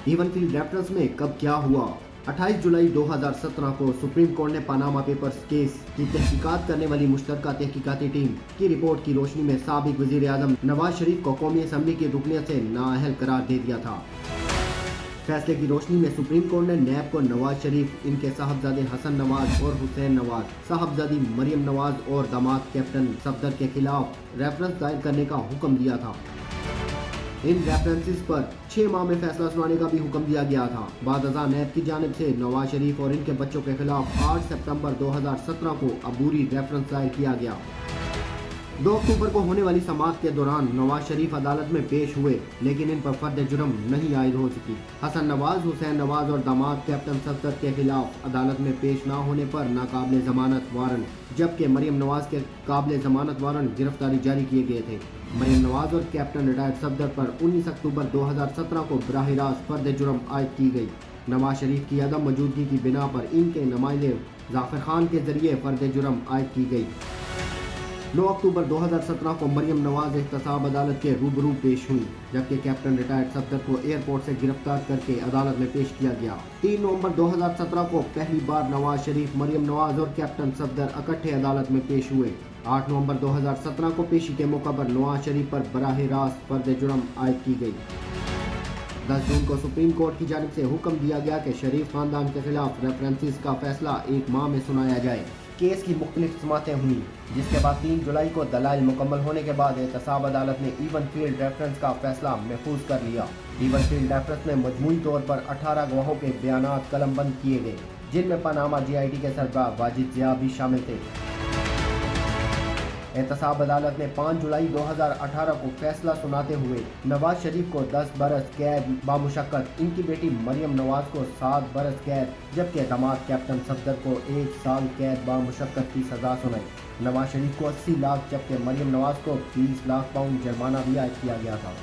Even field raptors में कब क्या हुआ? 28 जुलाई 2017 को सुप्रीम कोर्ट ने पनामा पेपर्स केस की तहकीकात करने वाली मुश्तरका तहकीकाती टीम की रिपोर्ट की रोशनी में साबिक वजीर आजम नवाज शरीफ को कौमी असम्बली की रुकनियत से नाअहल करार दे दिया था। फैसले की रोशनी में सुप्रीम कोर्ट ने नैब को नवाज शरीफ, इनके साहबजादे हसन नवाज और हुसैन नवाज, साहबजादी मरियम नवाज और दामाद कैप्टन सफदर के खिलाफ रेफरेंस दायर करने का हुक्म दिया था। इन रेफरेंसेस पर 6 माह में फैसला सुनाने का भी हुक्म दिया गया था। बाद अज़ा नैब की जानिब से नवाज शरीफ और इनके बच्चों के खिलाफ 8 सितंबर 2017 को अबूरी रेफरेंस दायर किया गया। 2 अक्टूबर को होने वाली समाअत के दौरान नवाज शरीफ अदालत में पेश हुए, लेकिन इन पर फर्द जुर्म नहीं आयद हो सकी। हसन नवाज, हुसैन नवाज और दामाद कैप्टन सफदर के खिलाफ अदालत में पेश न होने पर नाकाबिल जमानत वारंट, जबकि मरियम नवाज के काबिल जमानत वारंट गिरफ्तारी जारी किए गए थे। मरियम नवाज और कैप्टन रिटायर्ड सफदर पर 19 अक्टूबर 2017 को बराह रास्त फर्द जुर्म आयद की गई। नवाज शरीफ की अदम मौजूदगी की बिना पर इनके नुमाइंदे जाफर खान के जरिए फर्द जुर्म आयद की गई। 9 अक्टूबर 2017 को मरियम नवाज एहतसाब अदालत के रूबरू पेश हुई, जबकि कैप्टन रिटायर्ड सफदर को एयरपोर्ट से गिरफ्तार करके अदालत में पेश किया गया। 3 नवंबर 2017 को पहली बार नवाज शरीफ, मरियम नवाज और कैप्टन सफदर इकट्ठे अदालत में पेश हुए। 8 नवंबर 2017 को पेशी के मौका पर नवाज शरीफ पर बराह रास्त फर्द जुर्म आयद की गई। 10 जून को सुप्रीम कोर्ट की जानिब से हुक्म दिया गया कि शरीफ खानदान के खिलाफ रेफरेंसेस का फैसला 1 माह में सुनाया जाए। केस की मुख्तलिफ समातें हुई, जिसके बाद 3 जुलाई को दलाइल मुकम्मल होने के बाद एहतसाब अदालत ने इवन फील्ड रेफरेंस का फैसला महफूज कर लिया। इवन फील्ड रेफरेंस में मजमूई तौर पर 18 गवाहों के बयानात कलमबंद किए गए, जिनमें पनामा GIT के सरबराह वाजिद ज़िया भी शामिल थे। एहतसाब अदालत ने 5 जुलाई 2018 को फैसला सुनाते हुए नवाज शरीफ को 10 बरस कैद बामुशक्कत, इनकी बेटी मरियम नवाज को 7 बरस कैद, जबकि दामाद कैप्टन सफदर को 1 साल कैद बामुशक्कत की सजा सुनाई। नवाज शरीफ को 80 लाख जबकि मरियम नवाज को 20 लाख पाउंड जुर्माना भी आयद किया गया था।